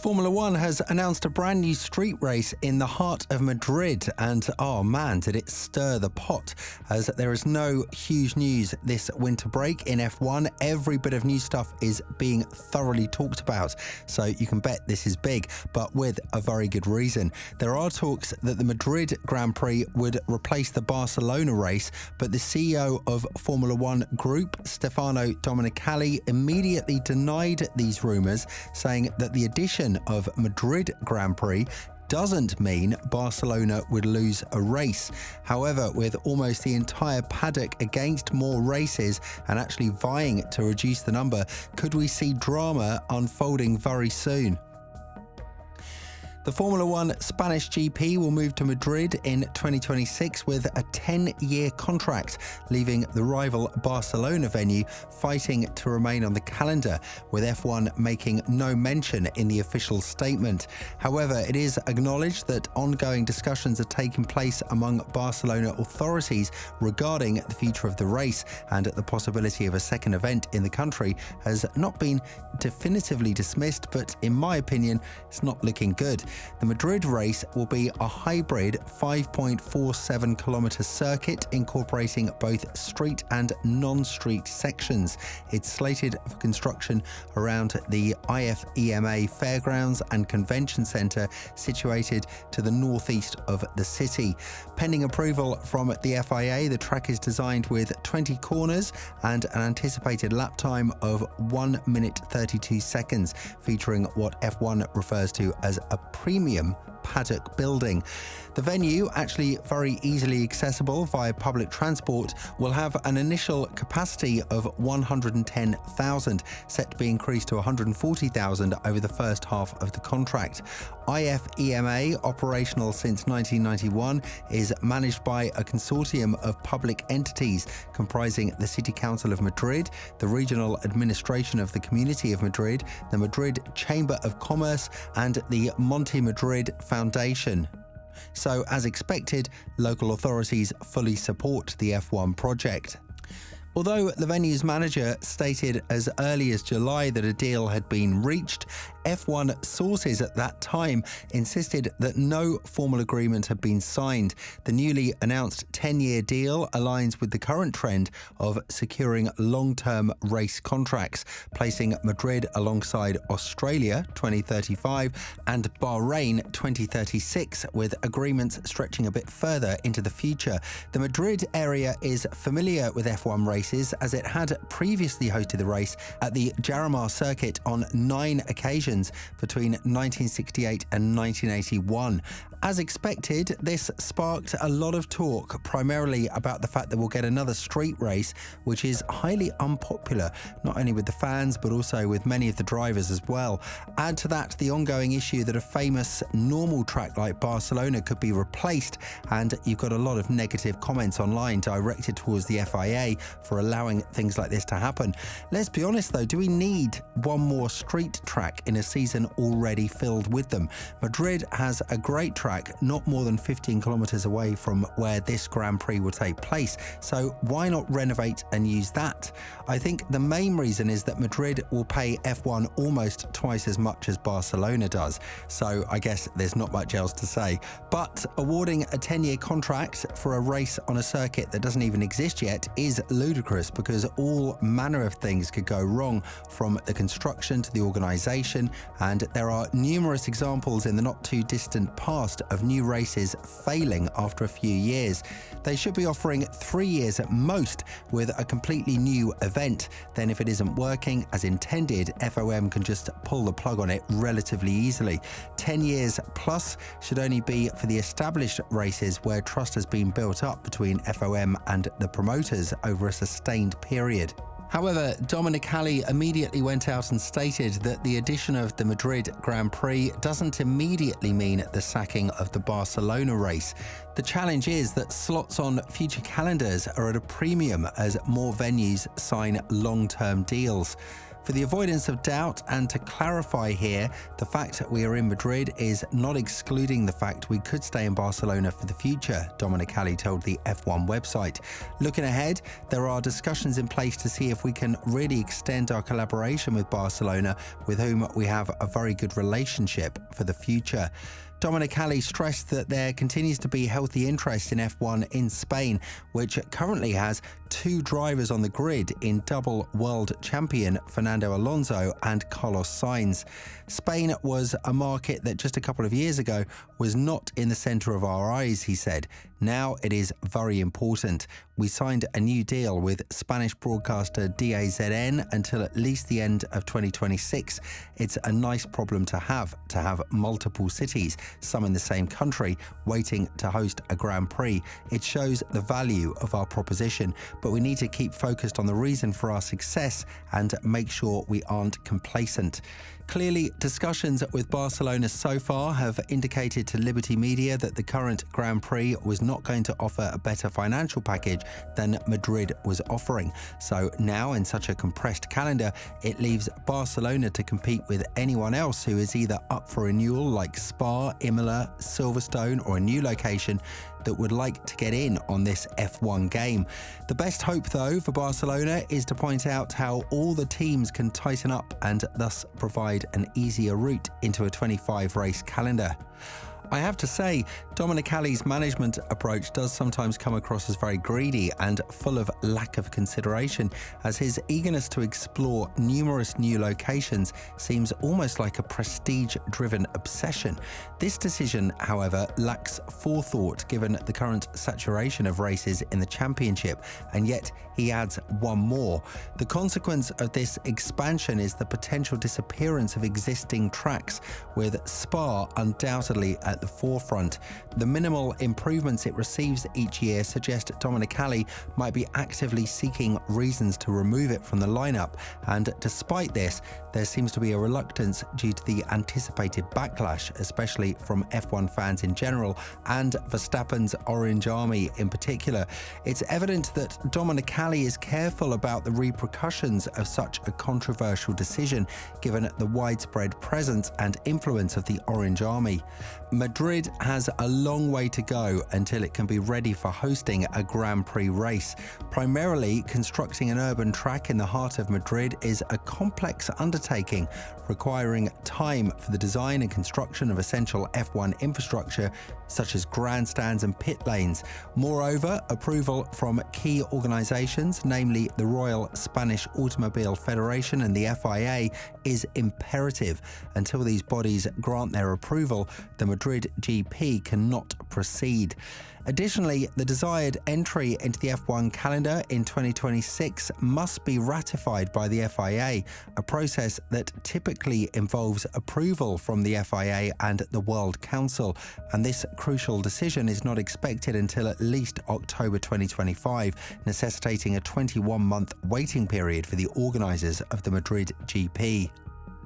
Formula One has announced a brand new street race in the heart of Madrid, and oh man, did it stir the pot, as there is no huge news this winter break in F1. Every bit of new stuff is being thoroughly talked about, so you can bet this is big, but with a very good reason. There are talks that the Madrid Grand Prix would replace the Barcelona race, but the CEO of Formula One Group, Stefano Domenicali, immediately denied these rumours, saying that the addition of Madrid Grand Prix doesn't mean Barcelona would lose a race. However, with almost the entire paddock against more races and actually vying to reduce the number, could we see drama unfolding very soon? The Formula One Spanish GP will move to Madrid in 2026 with a 10-year contract, leaving the rival Barcelona venue fighting to remain on the calendar, with F1 making no mention in the official statement. However, it is acknowledged that ongoing discussions are taking place among Barcelona authorities regarding the future of the race, and the possibility of a second event in the country has not been definitively dismissed, but in my opinion, it's not looking good. The Madrid race will be a hybrid 5.47 kilometre circuit incorporating both street and non-street sections. It's slated for construction around the IFEMA Fairgrounds and Convention Centre situated to the northeast of the city. Pending approval from the FIA, the track is designed with 20 corners and an anticipated lap time of 1 minute 32 seconds, featuring what F1 refers to as a premium paddock building. The venue, actually very easily accessible via public transport, will have an initial capacity of 110,000, set to be increased to 140,000 over the first half of the contract. IFEMA, operational since 1991, is managed by a consortium of public entities comprising the City Council of Madrid, the Regional Administration of the Community of Madrid, the Madrid Chamber of Commerce, and the Monte Madrid Foundation. So, as expected, local authorities fully support the F1 project. Although the venue's manager stated as early as July that a deal had been reached, F1 sources at that time insisted that no formal agreement had been signed. The newly announced 10-year deal aligns with the current trend of securing long-term race contracts, placing Madrid alongside Australia 2035 and Bahrain 2036, with agreements stretching a bit further into the future. The Madrid area is familiar with F1 races, as it had previously hosted the race at the Jarama circuit on 9 occasions between 1968 and 1981. As expected, this sparked a lot of talk, primarily about the fact that we'll get another street race, which is highly unpopular, not only with the fans, but also with many of the drivers as well. Add to that the ongoing issue that a famous normal track like Barcelona could be replaced, and you've got a lot of negative comments online directed towards the FIA for allowing things like this to happen. Let's be honest though, do we need one more street track in a season already filled with them? Madrid has a great track not more than 15 kilometres away from where this Grand Prix will take place, so why not renovate and use that? I think the main reason is that Madrid will pay F1 almost twice as much as Barcelona does, so I guess there's not much else to say. But awarding a 10-year contract for a race on a circuit that doesn't even exist yet is ludicrous, because all manner of things could go wrong, from the construction to the organisation, and there are numerous examples in the not too distant past of new races failing after a few years. They should be offering 3 years at most with a completely new event. Then if it isn't working as intended, FOM can just pull the plug on it relatively easily. 10 years plus should only be for the established races where trust has been built up between FOM and the promoters over a sustained period. However, Domenicali immediately went out and stated that the addition of the Madrid Grand Prix doesn't immediately mean the sacking of the Barcelona race. The challenge is that slots on future calendars are at a premium as more venues sign long-term deals. For the avoidance of doubt and to clarify here, the fact that we are in Madrid is not excluding the fact we could stay in Barcelona for the future, Domenicali told the F1 website. Looking ahead, there are discussions in place to see if we can really extend our collaboration with Barcelona, with whom we have a very good relationship for the future. Domenicali stressed that there continues to be healthy interest in F1 in Spain, which currently has 2 drivers on the grid in double world champion Fernando Alonso and Carlos Sainz. Spain was a market that just a couple of years ago was not in the centre of our eyes, he said. Now it is very important. We signed a new deal with Spanish broadcaster DAZN until at least the end of 2026. It's a nice problem to have multiple cities, some in the same country, waiting to host a Grand Prix. It shows the value of our proposition, but we need to keep focused on the reason for our success and make sure we aren't complacent. Clearly, discussions with Barcelona so far have indicated to Liberty Media that the current Grand Prix was not going to offer a better financial package than Madrid was offering. So now, in such a compressed calendar, it leaves Barcelona to compete with anyone else who is either up for renewal like Spa, Imola, Silverstone, or a new location that would like to get in on this F1 game. The best hope, though, for Barcelona is to point out how all the teams can tighten up and thus provide an easier route into a 25-race calendar. I have to say, Domenicali's management approach does sometimes come across as very greedy and full of lack of consideration, as his eagerness to explore numerous new locations seems almost like a prestige-driven obsession. This decision, however, lacks forethought given the current saturation of races in the championship, and yet he adds one more. The consequence of this expansion is the potential disappearance of existing tracks, with Spa undoubtedly at the forefront. The minimal improvements it receives each year suggest Domenicali might be actively seeking reasons to remove it from the lineup, and despite this, there seems to be a reluctance due to the anticipated backlash, especially from F1 fans in general and Verstappen's Orange Army in particular. It's evident that Domenicali is careful about the repercussions of such a controversial decision, given the widespread presence and influence of the Orange Army. Madrid has a long way to go until it can be ready for hosting a Grand Prix race. Primarily, constructing an urban track in the heart of Madrid is a complex undertaking, requiring time for the design and construction of essential F1 infrastructure such as grandstands and pit lanes. Moreover, approval from key organisations, namely the Royal Spanish Automobile Federation and the FIA, is imperative. Until these bodies grant their approval, the Madrid GP cannot proceed. Additionally, the desired entry into the F1 calendar in 2026 must be ratified by the FIA, a process that typically involves approval from the FIA and the World Council, and this crucial decision is not expected until at least October 2025, necessitating a 21-month waiting period for the organisers of the Madrid GP.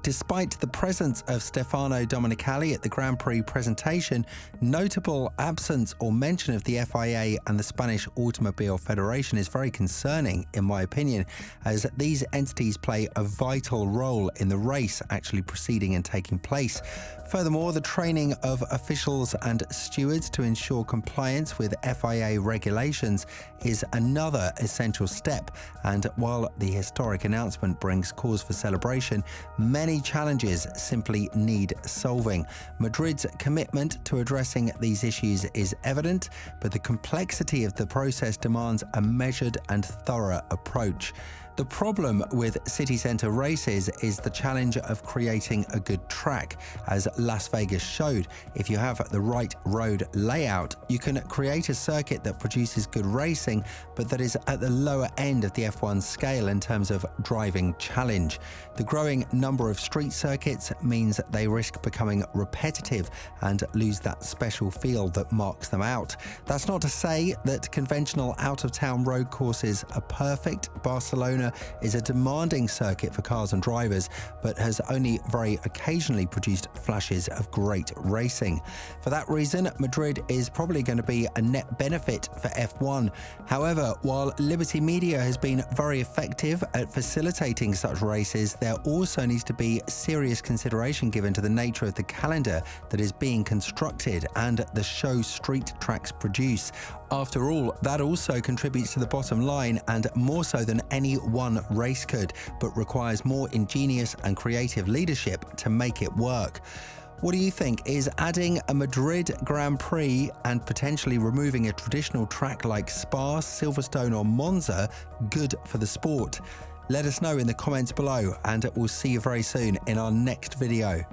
Despite the presence of Stefano Domenicali at the Grand Prix presentation, notable absence or mention of the FIA and the Spanish Automobile Federation is very concerning, in my opinion, as these entities play a vital role in the race actually proceeding and taking place. Furthermore, the training of officials and stewards to ensure compliance with FIA regulations is another essential step, and while the historic announcement brings cause for celebration, many challenges simply need solving. Madrid's commitment to addressing these issues is evident, but the complexity of the process demands a measured and thorough approach. The problem with city centre races is the challenge of creating a good track. As Las Vegas showed, if you have the right road layout, you can create a circuit that produces good racing, but that is at the lower end of the F1 scale in terms of driving challenge. The growing number of street circuits means they risk becoming repetitive and lose that special feel that marks them out. That's not to say that conventional out-of-town road courses are perfect. Barcelona Barcelona is a demanding circuit for cars and drivers, but has only very occasionally produced flashes of great racing. For that reason, Madrid is probably going to be a net benefit for F1. However, while Liberty Media has been very effective at facilitating such races, there also needs to be serious consideration given to the nature of the calendar that is being constructed and the show street tracks produce. After all, that also contributes to the bottom line, and more so than any one race could, but requires more ingenious and creative leadership to make it work. What do you think? Is adding a Madrid Grand Prix and potentially removing a traditional track like Spa, Silverstone or Monza good for the sport? Let us know in the comments below, and we'll see you very soon in our next video.